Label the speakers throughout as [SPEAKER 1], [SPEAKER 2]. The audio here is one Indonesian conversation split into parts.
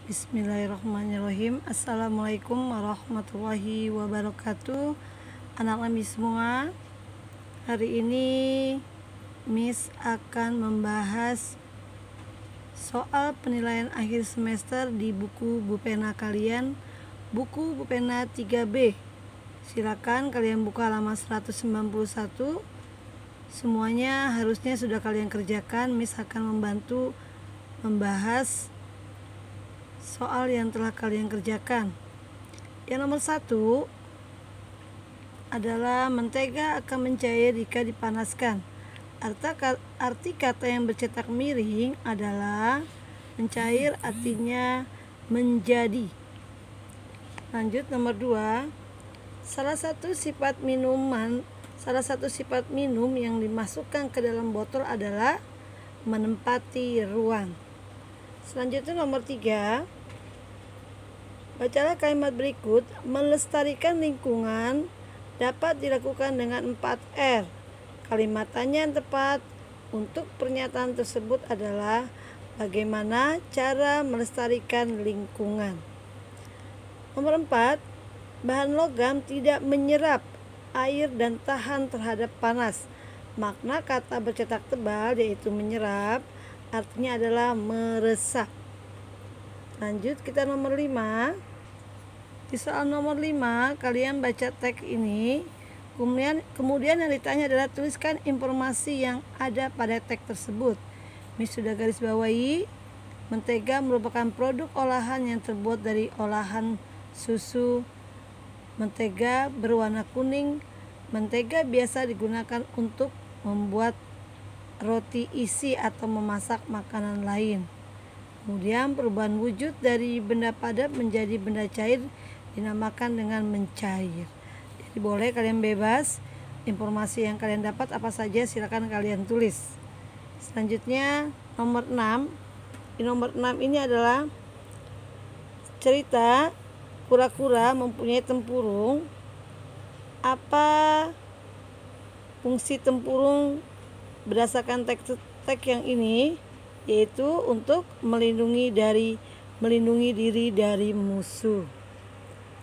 [SPEAKER 1] Bismillahirrahmanirrahim. Assalamualaikum warahmatullahi wabarakatuh. Anak-anak Miss semua, hari ini Miss akan membahas soal penilaian akhir semester di buku Bupena kalian, buku Bupena 3B. Silakan kalian buka halaman 191. Semuanya harusnya sudah kalian kerjakan. Miss akan membantu membahas soal yang telah kalian kerjakan. Yang nomor 1 adalah mentega akan mencair jika dipanaskan. Arti kata yang bercetak miring adalah mencair, artinya menjadi. Lanjut nomor 2. Salah satu sifat minum yang dimasukkan ke dalam botol adalah menempati ruang. Selanjutnya nomor 3. Bacalah kalimat berikut. Melestarikan lingkungan dapat dilakukan dengan 4R. Kalimat tanya yang tepat untuk pernyataan tersebut adalah bagaimana cara melestarikan lingkungan. Nomor 4. Bahan logam tidak menyerap air dan tahan terhadap panas. Makna kata bercetak tebal yaitu menyerap artinya adalah meresap. Lanjut kita nomor 5. Di soal nomor 5 kalian baca teks ini. Kemudian yang ditanya adalah tuliskan informasi yang ada pada teks tersebut. Miss sudah garis bawahi. Mentega merupakan produk olahan yang terbuat dari olahan susu. Mentega berwarna kuning. Mentega biasa digunakan untuk membuat roti isi atau memasak makanan lain. Kemudian perubahan wujud dari benda padat menjadi benda cair dinamakan dengan mencair. Jadi boleh kalian bebas, informasi yang kalian dapat apa saja silakan kalian tulis. Selanjutnya nomor 6. Di nomor 6 ini adalah cerita kura-kura mempunyai tempurung. Apa fungsi tempurung berdasarkan teks yang ini, yaitu untuk melindungi diri dari musuh.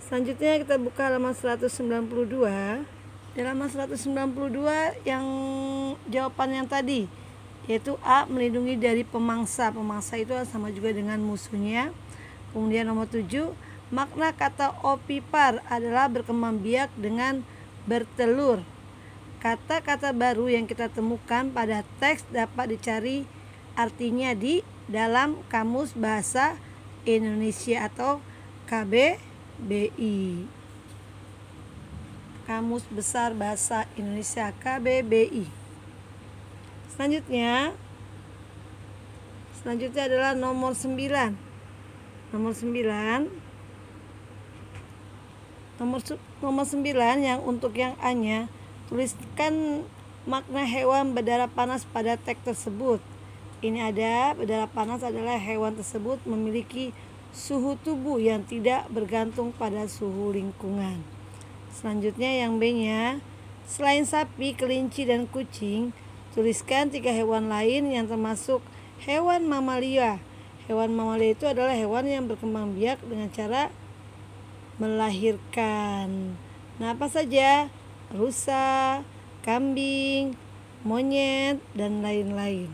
[SPEAKER 1] Selanjutnya kita buka halaman 192. Di halaman 192 yang jawaban yang tadi, yaitu A, melindungi dari pemangsa. Pemangsa itu sama juga dengan musuhnya. Kemudian nomor 7, makna kata opipar adalah berkembang biak dengan bertelur. Kata-kata baru yang kita temukan pada teks dapat dicari artinya di dalam Kamus Bahasa Indonesia atau KBBI. Kamus Besar Bahasa Indonesia KBBI. Selanjutnya adalah nomor 9. Nomor 9 yang untuk yang A-nya, tuliskan makna hewan berdarah panas pada teks tersebut. Ini ada berdarah panas adalah hewan tersebut memiliki suhu tubuh yang tidak bergantung pada suhu lingkungan. Selanjutnya yang B-nya, selain sapi, kelinci, dan kucing, tuliskan 3 hewan lain yang termasuk hewan mamalia. Hewan mamalia itu adalah hewan yang berkembang biak dengan cara melahirkan. Nah, apa saja? Rusa, kambing, monyet, dan lain-lain.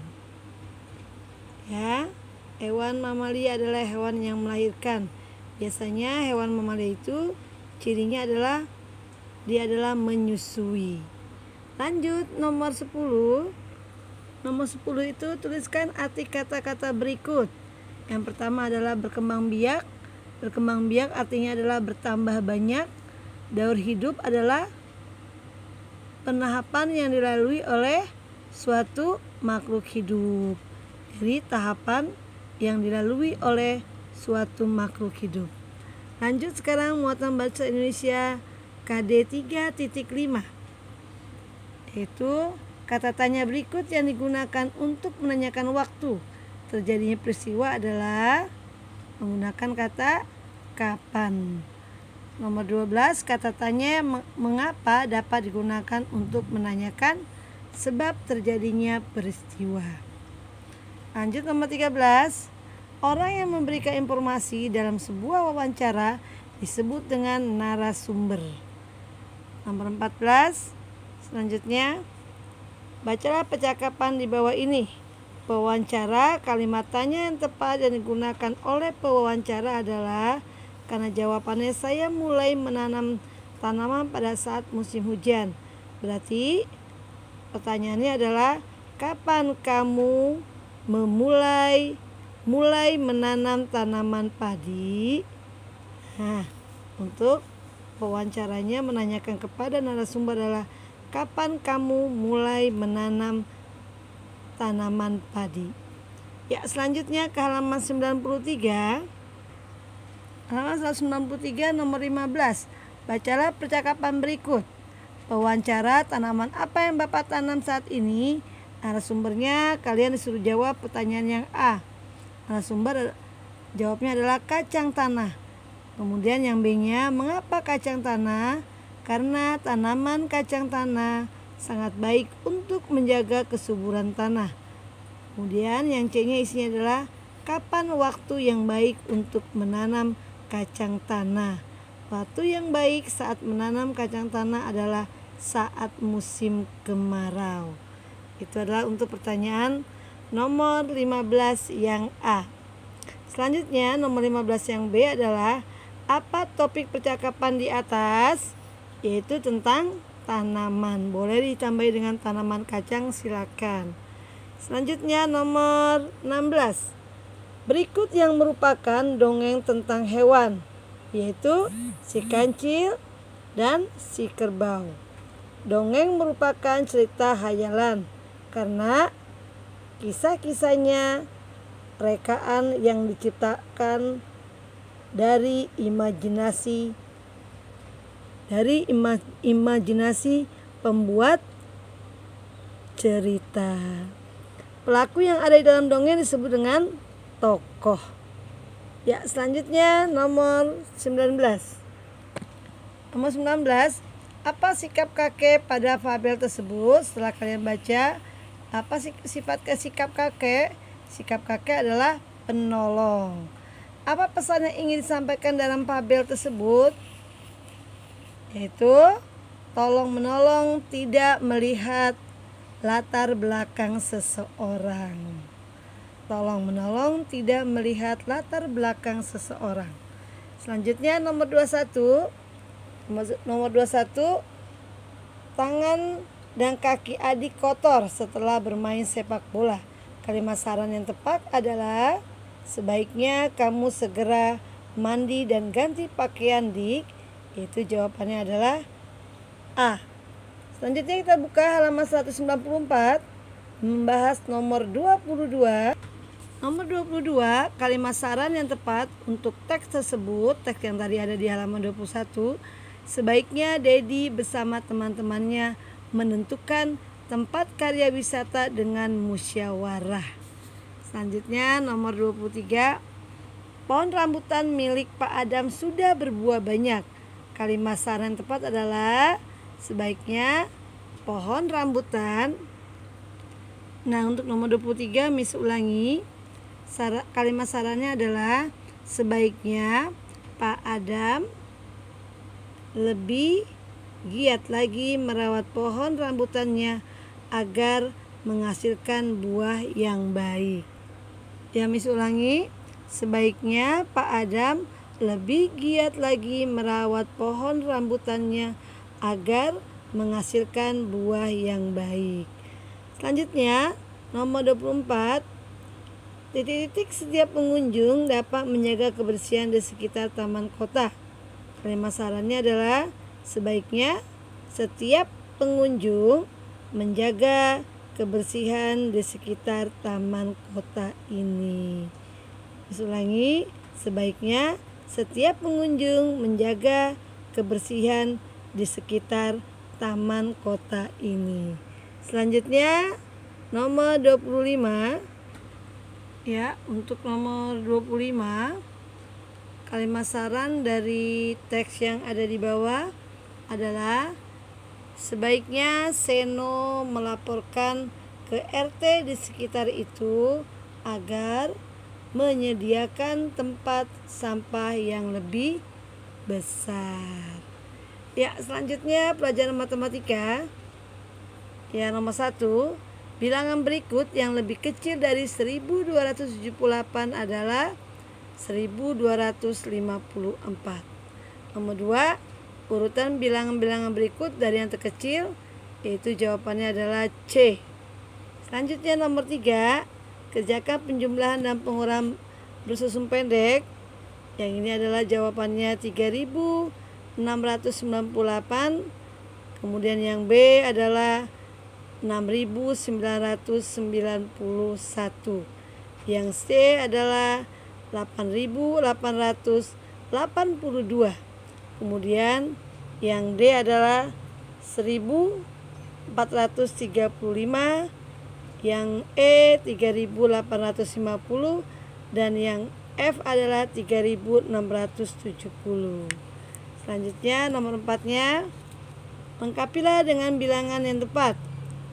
[SPEAKER 1] Ya, hewan mamalia adalah hewan yang melahirkan. Biasanya hewan mamalia itu cirinya adalah dia adalah menyusui. Lanjut nomor 10. Nomor 10 itu tuliskan arti kata-kata berikut. Yang pertama adalah berkembang biak. Berkembang biak artinya adalah bertambah banyak. Daur hidup adalah penahapan yang dilalui oleh suatu makhluk hidup. Jadi tahapan yang dilalui oleh suatu makhluk hidup. Lanjut sekarang muatan bahasa Indonesia KD 3.5. Yaitu kata tanya berikut yang digunakan untuk menanyakan waktu terjadinya peristiwa adalah menggunakan kata kapan. Nomor 12, kata tanya mengapa dapat digunakan untuk menanyakan sebab terjadinya peristiwa. Lanjut nomor 13. Orang yang memberikan informasi dalam sebuah wawancara disebut dengan narasumber. Nomor 14. Selanjutnya, bacalah percakapan di bawah ini. Pewawancara, kalimat tanya yang tepat yang digunakan oleh pewawancara adalah, karena jawabannya saya mulai menanam tanaman pada saat musim hujan. Berarti pertanyaannya adalah, kapan kamu mulai menanam tanaman padi? Nah, untuk pewawancaranya menanyakan kepada narasumber adalah, kapan kamu mulai menanam tanaman padi? Ya, selanjutnya ke halaman 93. Halaman 193 nomor 15. Bacalah percakapan berikut. Pewawancara, tanaman apa yang Bapak tanam saat ini? Narasumbernya kalian disuruh jawab pertanyaan yang A. Narasumber jawabnya adalah kacang tanah. Kemudian yang B-nya, mengapa kacang tanah? Karena tanaman kacang tanah sangat baik untuk menjaga kesuburan tanah. Kemudian yang C-nya isinya adalah, kapan waktu yang baik untuk menanam kacang tanah? Waktu yang baik saat menanam kacang tanah adalah saat musim kemarau. Itu adalah untuk pertanyaan nomor 15 yang A. Selanjutnya nomor 15 yang B adalah, apa topik percakapan di atas? Yaitu tentang tanaman. Boleh ditambahi dengan tanaman kacang, silakan. Selanjutnya nomor 16. Berikut yang merupakan dongeng tentang hewan, yaitu si kancil dan si kerbau. Dongeng merupakan cerita hayalan karena kisah-kisahnya rekaan yang diciptakan dari imajinasi pembuat cerita. Pelaku yang ada di dalam dongeng disebut dengan tokoh. Ya, selanjutnya nomor 19. Nomor 19, apa sikap kakek pada fabel tersebut? Setelah kalian baca, apa sifat sikap kakek? Sikap kakek adalah penolong. Apa pesan yang ingin disampaikan dalam fabel tersebut? Yaitu tolong menolong, tidak melihat latar belakang seseorang. Tolong menolong, tidak melihat latar belakang seseorang. Selanjutnya nomor 21. Nomor 21, tangan dan kaki adik kotor setelah bermain sepak bola. Kalimat saran yang tepat adalah, sebaiknya kamu segera mandi dan ganti pakaian, Dik. Itu jawabannya adalah A. Selanjutnya kita buka halaman 194, membahas nomor 22. Nomor 22, kalimat saran yang tepat untuk teks tersebut, teks yang tadi ada di halaman 21. Sebaiknya Dedi bersama teman-temannya menentukan tempat karya wisata dengan musyawarah. Selanjutnya nomor 23, pohon rambutan milik Pak Adam sudah berbuah banyak. Kalimat saran yang tepat adalah, sebaiknya pohon rambutan. Nah, untuk nomor 23 Miss ulangi. Kalimat sarannya adalah, sebaiknya Pak Adam lebih giat lagi merawat pohon rambutannya agar menghasilkan buah yang baik. Ya, Miss ulangi. Sebaiknya Pak Adam lebih giat lagi merawat pohon rambutannya agar menghasilkan buah yang baik. Selanjutnya, nomor 24. Titik-titik setiap pengunjung dapat menjaga kebersihan di sekitar taman kota. Kalimat sarannya adalah, sebaiknya setiap pengunjung menjaga kebersihan di sekitar taman kota ini. Ulangi, sebaiknya setiap pengunjung menjaga kebersihan di sekitar taman kota ini. Selanjutnya nomor 25. Ya, untuk nomor 25, kalimat saran dari teks yang ada di bawah adalah, sebaiknya Seno melaporkan ke RT di sekitar itu agar menyediakan tempat sampah yang lebih besar. Ya, selanjutnya pelajaran matematika. Ya, nomor 1. Bilangan berikut yang lebih kecil dari 1278 adalah 1254. Nomor 2. Urutan bilangan-bilangan berikut dari yang terkecil, yaitu jawabannya adalah C. Selanjutnya nomor 3. Kerjakan penjumlahan dan pengurangan bersusun pendek. Yang ini adalah jawabannya 3698. Kemudian yang B adalah 6991. Yang C adalah 8882. Kemudian yang D adalah 1435, yang E 3850, dan yang F adalah 3670. Selanjutnya nomor 4-nya, lengkapilah dengan bilangan yang tepat.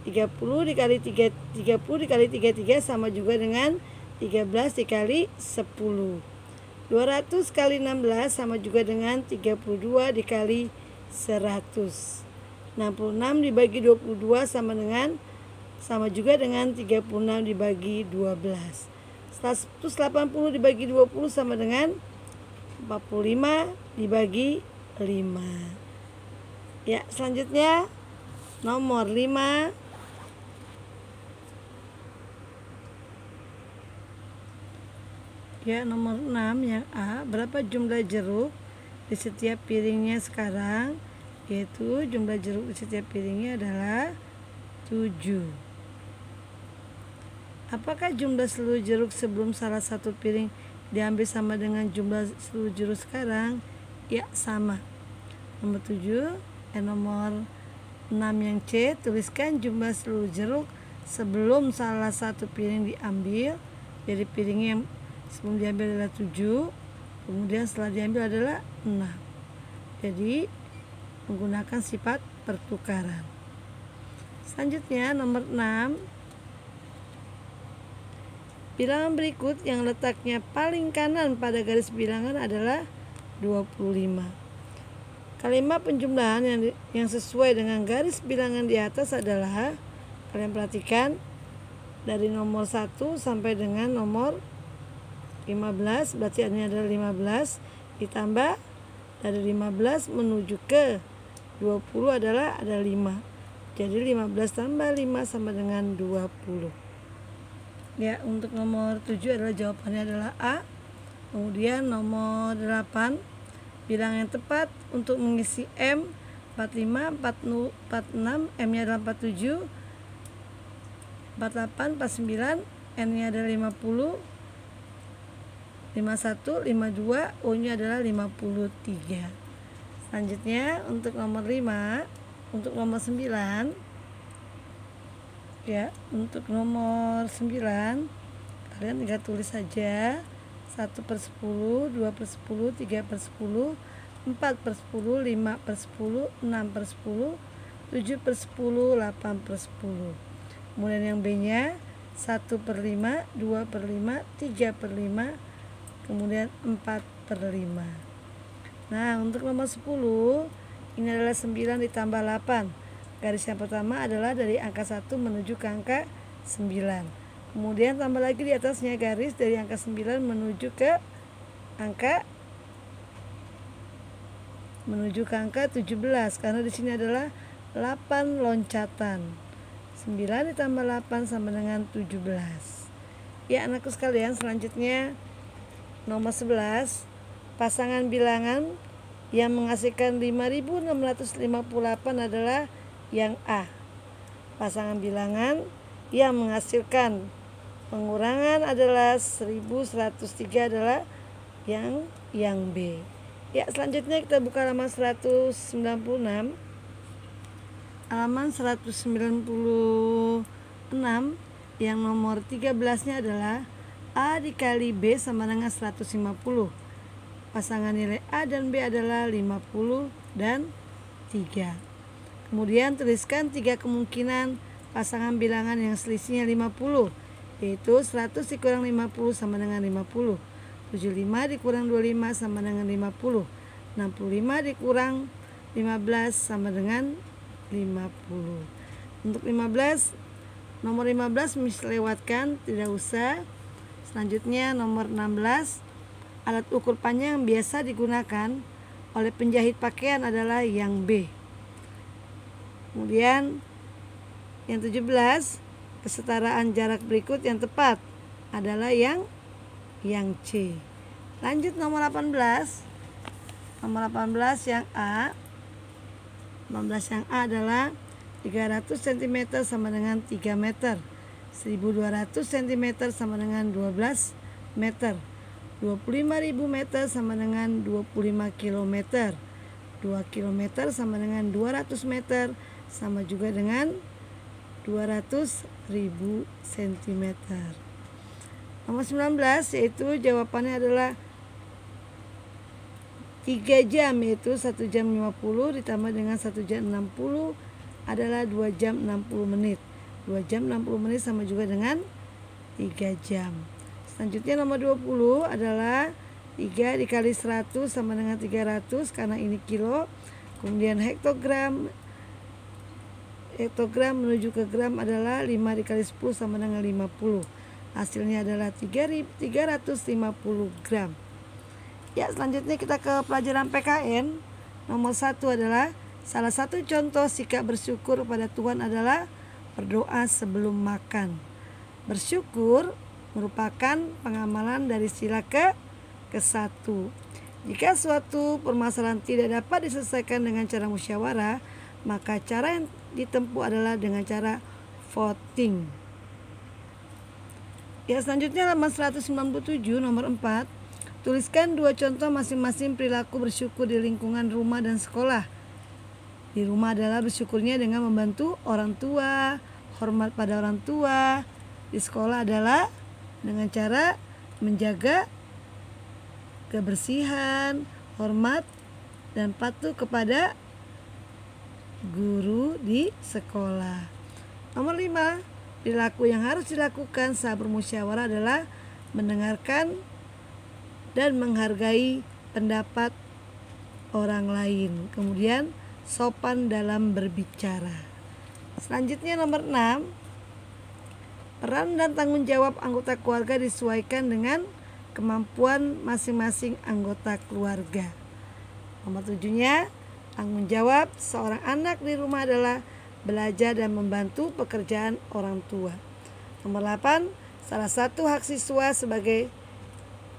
[SPEAKER 1] 30 dikali 33 sama juga dengan 13 dikali 10. 200 kali 16 sama juga dengan 32 dikali 100. 66 dibagi 22 sama juga dengan 36 dibagi 12. 180 dibagi 20 sama dengan 45 dibagi 5. Ya, selanjutnya nomor 5. Ya, nomor 6 yang A, berapa jumlah jeruk di setiap piringnya sekarang? Yaitu jumlah jeruk di setiap piringnya adalah 7. Apakah jumlah seluruh jeruk sebelum salah satu piring diambil sama dengan jumlah seluruh jeruk sekarang? Ya, sama. Nomor 6 yang C, tuliskan jumlah seluruh jeruk sebelum salah satu piring diambil. Jadi piringnya yang sebelum diambil adalah 7, kemudian setelah diambil adalah 6. Jadi menggunakan sifat pertukaran. Selanjutnya nomor 6. Bilangan berikut yang letaknya paling kanan pada garis bilangan adalah 25. Kalimat penjumlahan yang sesuai dengan garis bilangan di atas adalah, kalian perhatikan, dari nomor 1 sampai dengan nomor 15, berarti ini adalah 15, ditambah dari 15 menuju ke 20 adalah ada 5. Jadi 15 tambah 5 sama dengan 20. Ya, untuk nomor 7 adalah jawabannya adalah A. Kemudian nomor 8, bilangan yang tepat untuk mengisi M 45, 46, M-nya adalah 47, 48, 49, N-nya adalah 50, 51, 52, O-nya adalah 53. Selanjutnya untuk nomor 5, untuk nomor 9. Ya, untuk nomor 9 kalian tinggal tulis saja 1/10, 2/10, 3/10, 4/10, 5/10, 6/10, 7/10, 8/10. Kemudian yang B-nya 1/5, 2/5, 3/5, kemudian 4/5. Nah, untuk nomor 10, ini adalah 9 ditambah 8. Garis yang pertama adalah dari angka 1 menuju ke angka 9. Kemudian tambah lagi di atasnya garis dari angka 9 menuju ke angka 17, karena di sini adalah 8 loncatan. 9 ditambah 8 sama dengan 17. Ya, anakku sekalian, selanjutnya nomor 11, pasangan bilangan yang menghasilkan 5658 adalah yang A. Pasangan bilangan yang menghasilkan pengurangan adalah 1103 adalah yang B. Ya, selanjutnya kita buka halaman 196. Halaman 196 yang nomor 13-nya adalah A dikali B sama dengan 150. Pasangan nilai A dan B adalah 50 dan 3. Kemudian tuliskan 3 kemungkinan pasangan bilangan yang selisihnya 50. yaitu 100 dikurang 50 sama dengan 50. 75 dikurang 25 sama dengan 50. 65 dikurang 15 sama dengan 50. Untuk 15, nomor 15 bisa lewatkan, tidak usah. Selanjutnya nomor 16, alat ukur panjang yang biasa digunakan oleh penjahit pakaian adalah yang B. Kemudian yang 17, kesetaraan jarak berikut yang tepat adalah yang C. Lanjut nomor 18. Nomor 18 yang A. 18 yang A adalah 300 cm sama dengan 3 meter. 1200 cm sama dengan 12 meter. 25.000 meter sama dengan 25 km. 2 km sama dengan 200 meter sama juga dengan 200.000 cm. Nomor 19 yaitu jawabannya adalah 3 jam, yaitu 1 jam 50 ditambah dengan 1 jam 60 adalah 2 jam 60 menit. 2 jam 60 menit sama juga dengan 3 jam. Selanjutnya nomor 20 adalah 3 dikali 100 sama dengan 300 karena ini kilo. Kemudian hektogram menuju ke gram adalah 5 dikali 10 sama dengan 50. Hasilnya adalah 350 gram. Ya, selanjutnya kita ke pelajaran PKN. Nomor 1 adalah salah satu contoh sikap bersyukur pada Tuhan adalah berdoa sebelum makan. Bersyukur merupakan pengamalan dari sila ke-1. Jika suatu permasalahan tidak dapat diselesaikan dengan cara musyawarah, maka cara yang ditempuh adalah dengan cara voting. Ya, selanjutnya halaman 197 nomor 4. Tuliskan 2 contoh masing-masing perilaku bersyukur di lingkungan rumah dan sekolah. Di rumah adalah bersyukurnya dengan membantu orang tua, hormat pada orang tua. Di sekolah adalah dengan cara menjaga kebersihan, hormat, dan patuh kepada guru di sekolah. Nomor 5, perilaku yang harus dilakukan saat bermusyawarah adalah mendengarkan dan menghargai pendapat orang lain. Kemudian sopan dalam berbicara. Selanjutnya nomor 6, peran dan tanggung jawab anggota keluarga disesuaikan dengan kemampuan masing-masing anggota keluarga. Nomor 7-nya, tanggung jawab seorang anak di rumah adalah belajar dan membantu pekerjaan orang tua. Nomor 8, salah satu hak siswa sebagai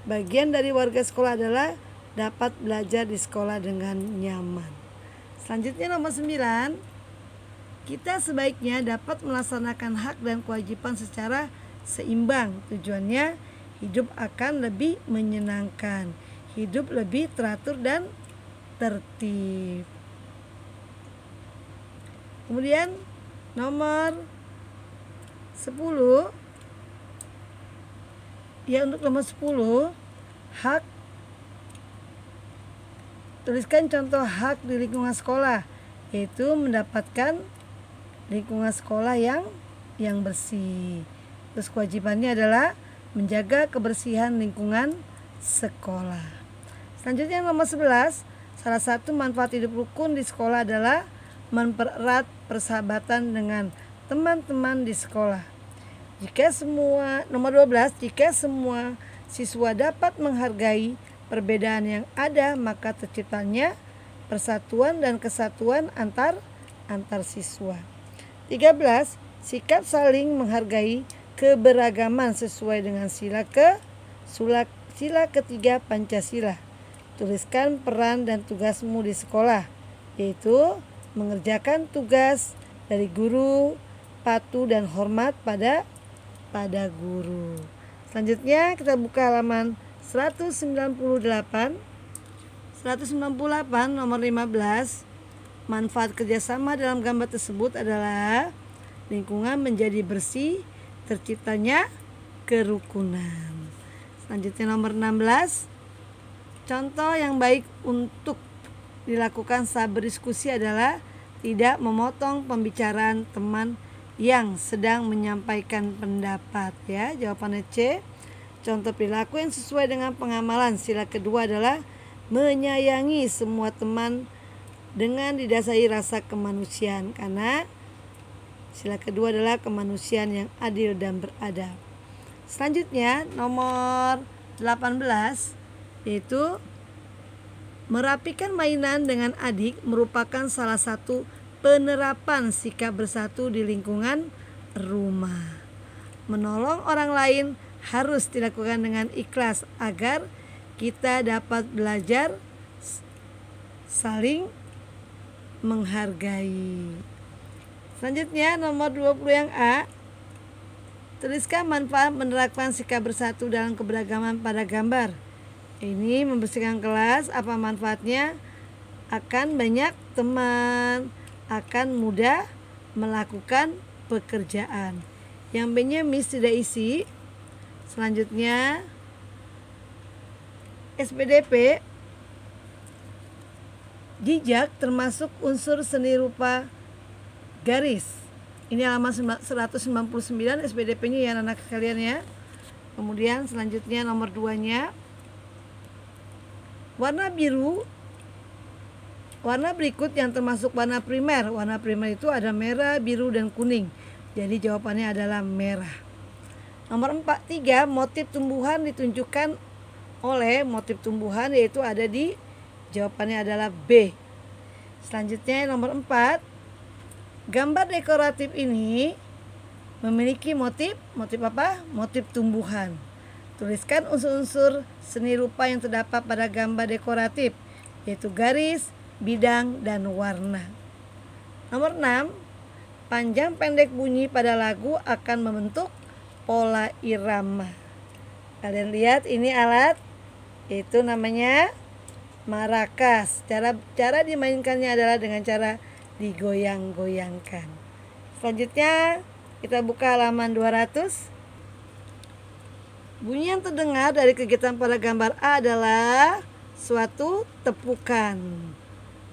[SPEAKER 1] bagian dari warga sekolah adalah dapat belajar di sekolah dengan nyaman. Selanjutnya nomor 9, kita sebaiknya dapat melaksanakan hak dan kewajiban secara seimbang. Tujuannya hidup akan lebih menyenangkan, hidup lebih teratur dan tertib. Kemudian nomor 10, ya untuk nomor 10, hak. Tuliskan contoh hak di lingkungan sekolah, yaitu mendapatkan lingkungan sekolah yang bersih. Terus kewajibannya adalah menjaga kebersihan lingkungan sekolah. Selanjutnya nomor 11, salah satu manfaat hidup rukun di sekolah adalah mempererat persahabatan dengan teman-teman di sekolah. Nomor 12, jika semua siswa dapat menghargai perbedaan yang ada, maka terciptanya persatuan dan kesatuan antar siswa. 13, sikap saling menghargai keberagaman sesuai dengan sila ketiga Pancasila. Tuliskan peran dan tugasmu di sekolah, yaitu mengerjakan tugas dari guru, patuh dan hormat pada guru. Selanjutnya kita buka halaman 198. 198 nomor 15. Manfaat kerjasama dalam gambar tersebut adalah lingkungan menjadi bersih, terciptanya kerukunan. Selanjutnya nomor 16. Contoh yang baik untuk dilakukan saat berdiskusi adalah tidak memotong pembicaraan teman yang sedang menyampaikan pendapat ya. Jawabannya C. Contoh perilaku yang sesuai dengan pengamalan. Sila kedua adalah menyayangi semua teman dengan didasari rasa kemanusiaan, karena sila kedua adalah kemanusiaan yang adil dan beradab. Selanjutnya nomor 18 yaitu merapikan mainan dengan adik merupakan salah satu penerapan sikap bersatu di lingkungan rumah. Menolong orang lain harus dilakukan dengan ikhlas agar kita dapat belajar saling menghargai. Selanjutnya nomor 20 yang A. Tuliskan manfaat menerapkan sikap bersatu dalam keberagaman pada gambar. Ini membersihkan kelas. Apa manfaatnya? Akan banyak teman, akan mudah melakukan pekerjaan. Yang B-nya Miss tidak isi. Selanjutnya SPDP, jejak termasuk unsur seni rupa garis. Ini halaman 199 SPDP-nya ya anak kalian ya. Kemudian selanjutnya nomor 2-nya warna biru. Warna berikut yang termasuk warna primer. Warna primer itu ada merah, biru, dan kuning. Jadi jawabannya adalah merah. Nomor 3, motif tumbuhan ditunjukkan oleh motif tumbuhan, yaitu ada di jawabannya adalah B. Selanjutnya nomor 4, gambar dekoratif ini memiliki motif apa? Motif tumbuhan. Tuliskan unsur-unsur seni rupa yang terdapat pada gambar dekoratif, yaitu garis, bidang, dan warna. Nomor 6, panjang pendek bunyi pada lagu akan membentuk pola irama. Kalian lihat ini alat, itu namanya marakas. Cara dimainkannya adalah dengan cara digoyang-goyangkan. Selanjutnya kita buka halaman 200. Bunyi yang terdengar dari kegiatan pada gambar A adalah suatu tepukan.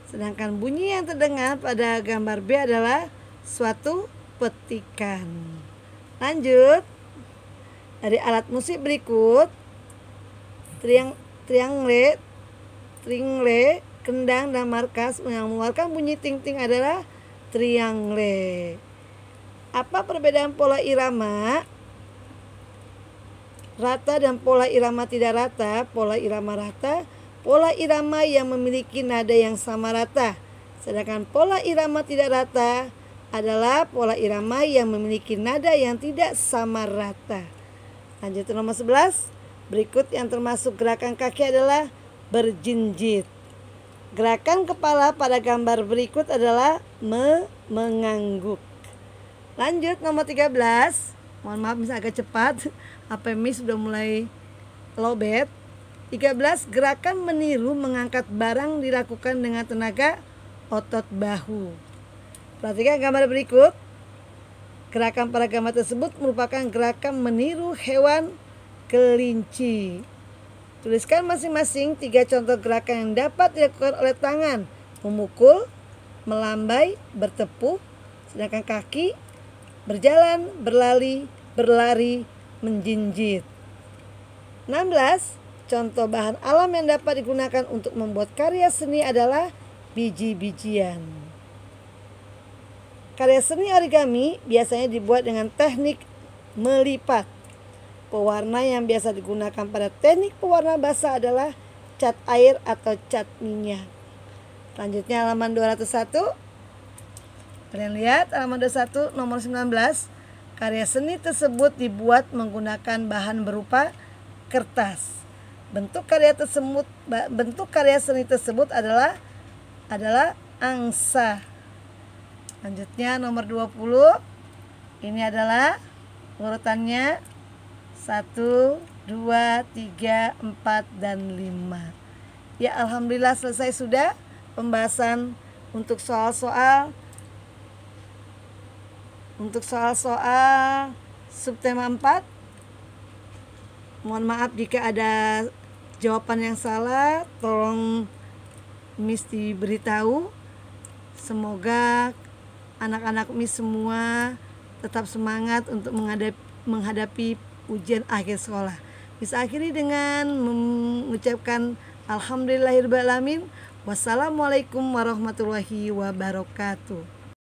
[SPEAKER 1] Sedangkan bunyi yang terdengar pada gambar B adalah suatu petikan. Lanjut. Dari alat musik berikut, triangle, kendang, dan markas yang mengeluarkan bunyi ting-ting adalah triangle. Apa perbedaan pola irama rata dan pola irama tidak rata? Pola irama rata, pola irama yang memiliki nada yang sama rata. Sedangkan pola irama tidak rata adalah pola irama yang memiliki nada yang tidak sama rata. Lanjut ke nomor 11. Berikut yang termasuk gerakan kaki adalah berjinjit. Gerakan kepala pada gambar berikut adalah mengangguk. Lanjut nomor 13. Mohon maaf misalnya agak cepat. HP Miss sudah mulai lowbat. 13. Gerakan meniru mengangkat barang dilakukan dengan tenaga otot bahu. Perhatikan gambar berikut. Gerakan pada gambar tersebut merupakan gerakan meniru hewan kelinci. Tuliskan masing-masing 3 contoh gerakan yang dapat dilakukan oleh tangan. Memukul, melambai, bertepuk. Sedangkan kaki berjalan, berlari, menjinjit. 16. Contoh bahan alam yang dapat digunakan untuk membuat karya seni adalah biji-bijian. Karya seni origami biasanya dibuat dengan teknik melipat. Pewarna yang biasa digunakan pada teknik pewarna basah adalah cat air atau cat minyak. Selanjutnya halaman 201. Kalian lihat halaman 21 nomor 19. Karya seni tersebut dibuat menggunakan bahan berupa kertas. Bentuk karya seni tersebut adalah angsa. Selanjutnya nomor 20. Ini adalah urutannya 1, 2, 3, 4, dan 5. Ya, alhamdulillah selesai sudah pembahasan untuk soal-soal subtema 4. Mohon maaf jika ada jawaban yang salah, tolong Miss diberitahu. Semoga anak-anak Miss semua tetap semangat untuk menghadapi ujian akhir sekolah. Bisa akhiri dengan mengucapkan alhamdulillahirrahmanirrahim. Wassalamualaikum warahmatullahi wabarakatuh.